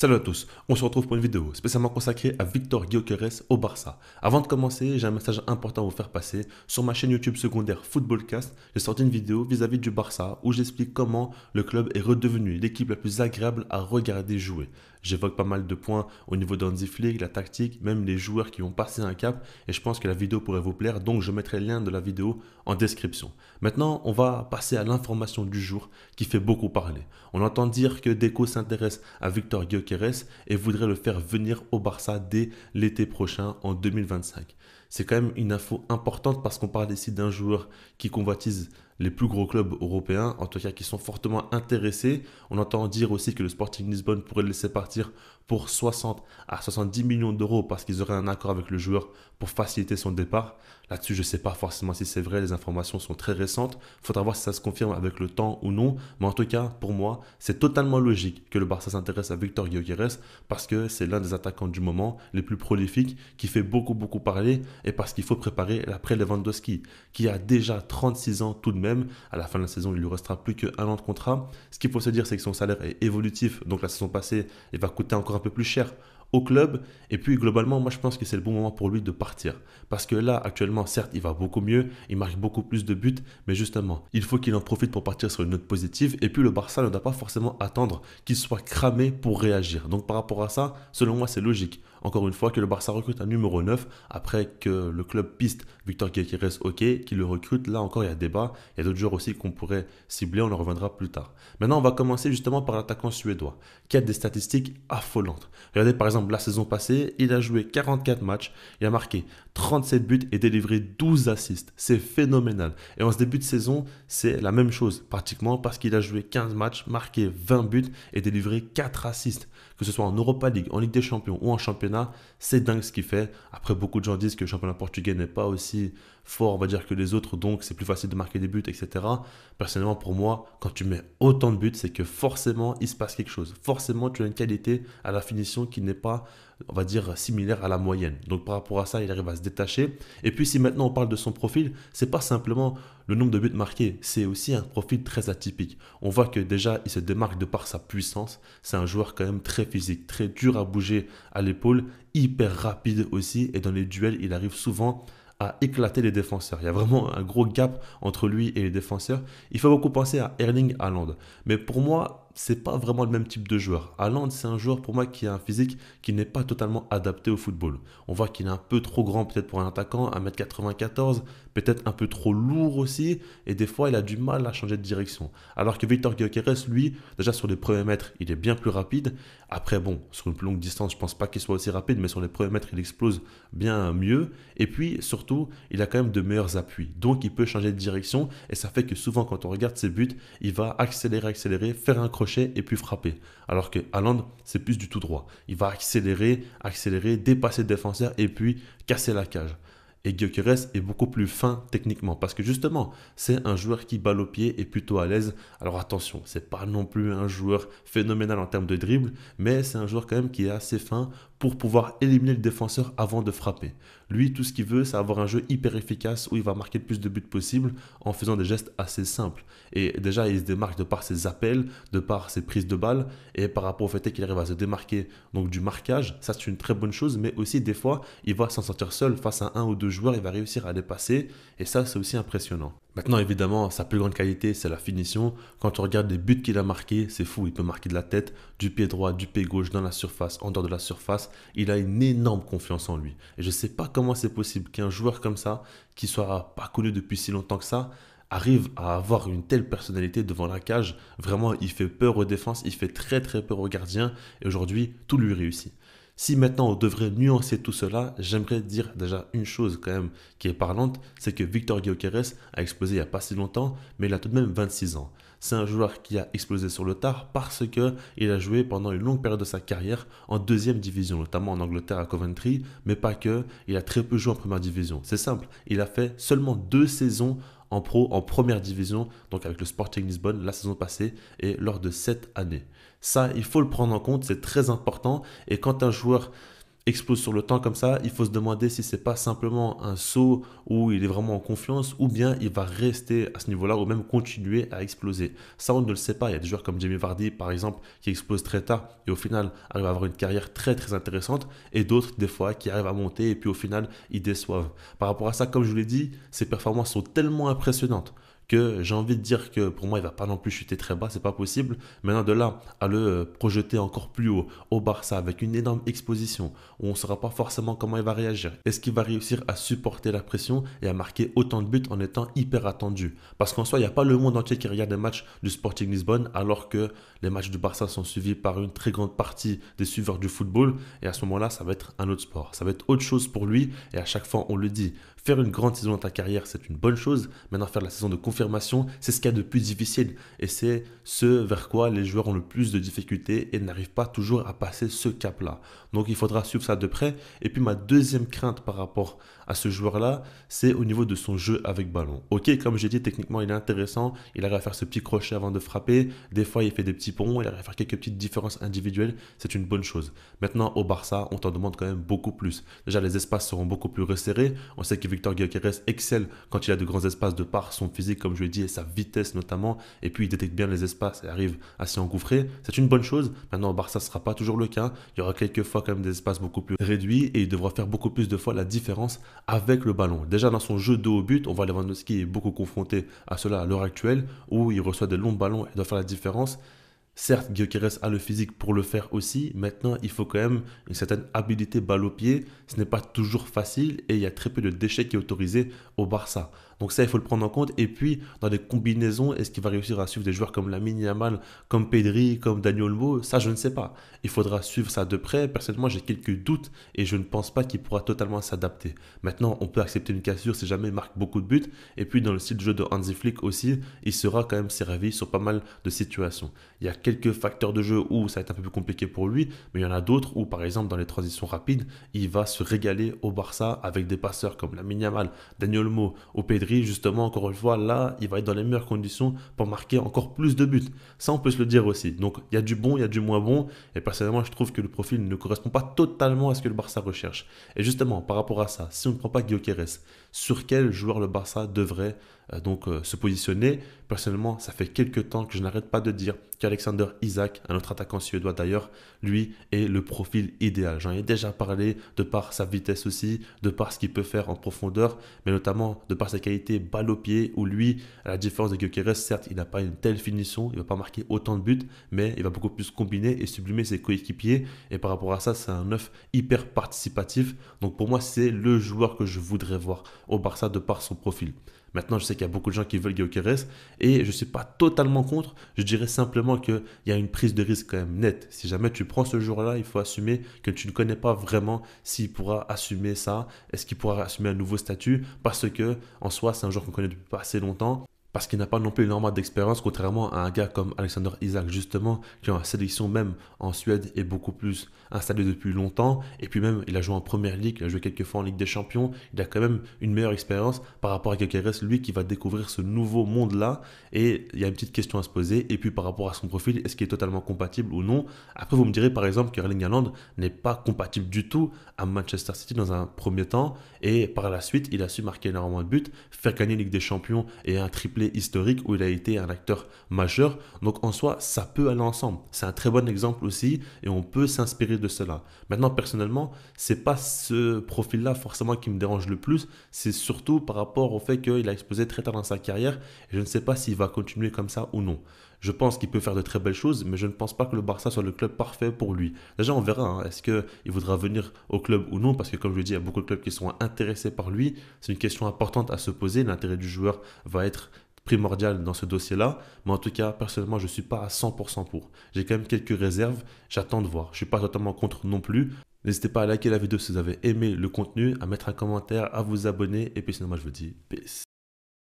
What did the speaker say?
Salut à tous, on se retrouve pour une vidéo spécialement consacrée à Víctor Gyökeres au Barça. Avant de commencer, j'ai un message important à vous faire passer. Sur ma chaîne YouTube secondaire Footballcast, j'ai sorti une vidéo vis-à-vis du Barça où j'explique comment le club est redevenu l'équipe la plus agréable à regarder jouer. J'évoque pas mal de points au niveau d'Hansi Flick, la tactique, même les joueurs qui ont passé un cap et je pense que la vidéo pourrait vous plaire, donc je mettrai le lien de la vidéo en description. Maintenant, on va passer à l'information du jour qui fait beaucoup parler. On entend dire que Deco s'intéresse à Víctor Gyökeres et voudrait le faire venir au Barça dès l'été prochain en 2025. C'est quand même une info importante parce qu'on parle ici d'un joueur qui convoitise les plus gros clubs européens, en tout cas qui sont fortement intéressés. On entend dire aussi que le Sporting Lisbonne pourrait le laisser partir pour 60 à 70 millions d'euros parce qu'ils auraient un accord avec le joueur pour faciliter son départ. Là-dessus, je ne sais pas forcément si c'est vrai, les informations sont très récentes. Il faudra voir si ça se confirme avec le temps ou non. Mais en tout cas, pour moi, c'est totalement logique que le Barça s'intéresse à Víctor Gyökeres parce que c'est l'un des attaquants du moment, les plus prolifiques, qui fait beaucoup parler et parce qu'il faut préparer l'après Lewandowski, qui a déjà 36 ans tout de même. À la fin de la saison, il lui restera plus qu'un an de contrat. Ce qu'il faut se dire, c'est que son salaire est évolutif. Donc la saison passée, il va coûter encore un peu plus cher au club. Et puis globalement, moi je pense que c'est le bon moment pour lui de partir. Parce que là, actuellement, certes, il va beaucoup mieux, il marque beaucoup plus de buts, mais justement, il faut qu'il en profite pour partir sur une note positive. Et puis le Barça ne doit pas forcément attendre qu'il soit cramé pour réagir. Donc par rapport à ça, selon moi, c'est logique. Encore une fois, que le Barça recrute un numéro 9, après que le club piste Víctor Gyökeres, ok, qui le recrute, là encore il y a débat, il y a d'autres joueurs aussi qu'on pourrait cibler, on en reviendra plus tard. Maintenant, on va commencer justement par l'attaquant suédois, qui a des statistiques affolantes. Regardez par exemple la saison passée, il a joué 44 matchs, il a marqué 37 buts et délivré 12 assists. C'est phénoménal. Et en ce début de saison, c'est la même chose pratiquement parce qu'il a joué 15 matchs, marqué 20 buts et délivré 4 assists. Que ce soit en Europa League, en Ligue des Champions ou en championnat, c'est dingue ce qu'il fait. Après, beaucoup de gens disent que le championnat portugais n'est pas aussi fort, on va dire, que les autres, donc c'est plus facile de marquer des buts, etc. Personnellement, pour moi, quand tu mets autant de buts, c'est que forcément, il se passe quelque chose. Forcément, tu as une qualité à la finition qui n'est pas, on va dire, similaire à la moyenne. Donc par rapport à ça, il arrive à se détacher. Et puis si maintenant on parle de son profil, c'est pas simplement le nombre de buts marqués, c'est aussi un profil très atypique. On voit que déjà, il se démarque de par sa puissance. C'est un joueur quand même très physique, très dur à bouger à l'épaule, hyper rapide aussi. Et dans les duels, il arrive souvent à éclater les défenseurs. Il y a vraiment un gros gap entre lui et les défenseurs. Il faut beaucoup penser à Erling Haaland. Mais pour moi, c'est pas vraiment le même type de joueur. Haaland, c'est un joueur pour moi qui a un physique qui n'est pas totalement adapté au football. On voit qu'il est un peu trop grand peut-être pour un attaquant, 1m94, peut-être un peu trop lourd aussi, et des fois il a du mal à changer de direction. Alors que Víctor Gyökeres, lui, déjà sur les premiers mètres, il est bien plus rapide. Après, bon, sur une plus longue distance, je pense pas qu'il soit aussi rapide, mais sur les premiers mètres, il explose bien mieux. Et puis, surtout, il a quand même de meilleurs appuis. Donc, il peut changer de direction, et ça fait que souvent, quand on regarde ses buts, il va accélérer, faire un crochet et puis frapper. Alors que Haaland, c'est plus du tout droit. Il va accélérer, dépasser le défenseur et puis casser la cage. Et Gyökeres est beaucoup plus fin techniquement parce que justement, c'est un joueur qui balle au pied et plutôt à l'aise. Alors attention, c'est pas non plus un joueur phénoménal en termes de dribble, mais c'est un joueur quand même qui est assez fin pour pouvoir éliminer le défenseur avant de frapper. Lui, tout ce qu'il veut, c'est avoir un jeu hyper efficace où il va marquer le plus de buts possible en faisant des gestes assez simples. Et déjà, il se démarque de par ses appels, de par ses prises de balles et par rapport au fait qu'il arrive à se démarquer donc du marquage. Ça, c'est une très bonne chose, mais aussi des fois, il va s'en sortir seul face à un ou deux joueurs, il va réussir à les passer et ça, c'est aussi impressionnant. Maintenant, évidemment, sa plus grande qualité, c'est la finition. Quand on regarde les buts qu'il a marqués, c'est fou. Il peut marquer de la tête, du pied droit, du pied gauche, dans la surface, en dehors de la surface. Il a une énorme confiance en lui. Et je ne sais pas comment c'est possible qu'un joueur comme ça, qui soit pas connu depuis si longtemps que ça, arrive à avoir une telle personnalité devant la cage. Vraiment, il fait peur aux défenses, il fait très peur aux gardiens. Et aujourd'hui, tout lui réussit. Si maintenant on devrait nuancer tout cela, j'aimerais dire déjà une chose quand même qui est parlante, c'est que Víctor Gyökeres a explosé il n'y a pas si longtemps, mais il a tout de même 26 ans. C'est un joueur qui a explosé sur le tard parce qu'il a joué pendant une longue période de sa carrière en deuxième division, notamment en Angleterre à Coventry, mais pas que, il a très peu joué en première division. C'est simple, il a fait seulement 2 saisons en pro, en première division, donc avec le Sporting Lisbonne la saison passée et lors de cette année. Ça, il faut le prendre en compte, c'est très important. Et quand un joueur explose sur le temps comme ça, il faut se demander si c'est pas simplement un saut où il est vraiment en confiance ou bien il va rester à ce niveau-là ou même continuer à exploser. Ça, on ne le sait pas. Il y a des joueurs comme Jamie Vardy, par exemple, qui explosent très tard et au final arrivent à avoir une carrière très très intéressante et d'autres, des fois, qui arrivent à monter et puis au final, ils déçoivent. Par rapport à ça, comme je vous l'ai dit, ses performances sont tellement impressionnantes que j'ai envie de dire que pour moi, il va pas non plus chuter très bas, c'est pas possible. Maintenant, de là à le projeter encore plus haut au Barça avec une énorme exposition où on ne saura pas forcément comment il va réagir. Est-ce qu'il va réussir à supporter la pression et à marquer autant de buts en étant hyper attendu? Parce qu'en soi, il n'y a pas le monde entier qui regarde les matchs du Sporting Lisbonne alors que les matchs du Barça sont suivis par une très grande partie des suiveurs du football et à ce moment-là, ça va être un autre sport. Ça va être autre chose pour lui et à chaque fois, on le dit. Faire une grande saison dans ta carrière, c'est une bonne chose. Maintenant, faire la saison de confirmation, c'est ce qu'il y a de plus difficile. Et c'est ce vers quoi les joueurs ont le plus de difficultés et n'arrivent pas toujours à passer ce cap-là. Donc, il faudra suivre ça de près. Et puis, ma deuxième crainte par rapport à ce joueur-là, c'est au niveau de son jeu avec ballon. Ok, comme j'ai dit, techniquement, il est intéressant. Il arrive à faire ce petit crochet avant de frapper. Des fois, il fait des petits ponts. Il arrive à faire quelques petites différences individuelles. C'est une bonne chose. Maintenant, au Barça, on t'en demande quand même beaucoup plus. Déjà, les espaces seront beaucoup plus resserrés. On sait que Victor Gyökeres excelle quand il a de grands espaces de par son physique, comme je l'ai dit, et sa vitesse notamment. Et puis, il détecte bien les espaces et arrive à s'y engouffrer. C'est une bonne chose. Maintenant, au Barça, ce ne sera pas toujours le cas. Il y aura quelques fois quand même des espaces beaucoup plus réduits et il devra faire beaucoup plus de fois la différence avec le ballon. Déjà, dans son jeu de haut but, on voit Lewandowski est beaucoup confronté à cela à l'heure actuelle, où il reçoit des longs ballons et doit faire la différence. Certes, Gyökeres a le physique pour le faire aussi. Maintenant, il faut quand même une certaine habilité balle au pied. Ce n'est pas toujours facile et il y a très peu de déchets qui est autorisé au Barça. Donc ça, il faut le prendre en compte. Et puis, dans des combinaisons, est-ce qu'il va réussir à suivre des joueurs comme Lamine Yamal, comme Pedri, comme Dani Olmo? Ça, je ne sais pas. Il faudra suivre ça de près. Personnellement, j'ai quelques doutes et je ne pense pas qu'il pourra totalement s'adapter. Maintenant, on peut accepter une cassure si jamais il marque beaucoup de buts. Et puis, dans le style de jeu de Hansi Flick aussi, il sera quand même servi sur pas mal de situations. Il y a quelques facteurs de jeu où ça va être un peu plus compliqué pour lui, mais il y en a d'autres où, par exemple, dans les transitions rapides, il va se régaler au Barça avec des passeurs comme Lamine Yamal, Dani Olmo ou Pedri. Justement, encore une fois, là, il va être dans les meilleures conditions pour marquer encore plus de buts. Ça, on peut se le dire aussi. Donc, il y a du bon, il y a du moins bon. Et personnellement, je trouve que le profil ne correspond pas totalement à ce que le Barça recherche. Et justement, par rapport à ça, si on ne prend pas Gyökeres, sur quel joueur le Barça devrait se positionner? Personnellement, ça fait quelques temps que je n'arrête pas de dire qu'Alexander Isak, un autre attaquant suédois d'ailleurs, lui est le profil idéal. J'en ai déjà parlé de par sa vitesse aussi, de par ce qu'il peut faire en profondeur, mais notamment de par sa qualité balle au pied, où lui, à la différence de Gyökeres, certes, il n'a pas une telle finition, il ne va pas marquer autant de buts, mais il va beaucoup plus combiner et sublimer ses coéquipiers. Et par rapport à ça, c'est un neuf hyper participatif. Donc pour moi, c'est le joueur que je voudrais voir au Barça de par son profil. Maintenant, je sais qu'il y a beaucoup de gens qui veulent Gyökeres et je ne suis pas totalement contre. Je dirais simplement qu'il y a une prise de risque quand même nette. Si jamais tu prends ce joueur-là, il faut assumer que tu ne connais pas vraiment s'il pourra assumer ça. Est-ce qu'il pourra assumer un nouveau statut? Parce que en soi, c'est un joueur qu'on connaît depuis pas assez longtemps. Parce qu'il n'a pas non plus énormément d'expérience, contrairement à un gars comme Alexander Isak, justement, qui en sélection même en Suède est beaucoup plus installé depuis longtemps. Et puis même, il a joué en Première Ligue, il a joué quelques fois en Ligue des Champions. Il a quand même une meilleure expérience par rapport à Gyökeres, lui qui va découvrir ce nouveau monde-là. Et il y a une petite question à se poser. Et puis par rapport à son profil, est-ce qu'il est totalement compatible ou non? Après, vous me direz par exemple qu'Erling Haaland n'est pas compatible du tout à Manchester City dans un premier temps. Et par la suite, il a su marquer énormément de buts, faire gagner Ligue des Champions et un triplé historique où il a été un acteur majeur. Donc en soi, ça peut aller ensemble. C'est un très bon exemple aussi et on peut s'inspirer de cela. Maintenant, personnellement, c'est pas ce profil-là forcément qui me dérange le plus. C'est surtout par rapport au fait qu'il a explosé très tard dans sa carrière et je ne sais pas s'il va continuer comme ça ou non. Je pense qu'il peut faire de très belles choses, mais je ne pense pas que le Barça soit le club parfait pour lui. Déjà, on verra, hein, est-ce qu'il voudra venir au club ou non, parce que comme je l'ai dit, il y a beaucoup de clubs qui sont intéressés par lui. C'est une question importante à se poser. L'intérêt du joueur va être primordial dans ce dossier-là. Mais en tout cas, personnellement, je ne suis pas à 100% pour. J'ai quand même quelques réserves. J'attends de voir. Je ne suis pas totalement contre non plus. N'hésitez pas à liker la vidéo si vous avez aimé le contenu, à mettre un commentaire, à vous abonner. Et puis sinon, moi, je vous dis peace.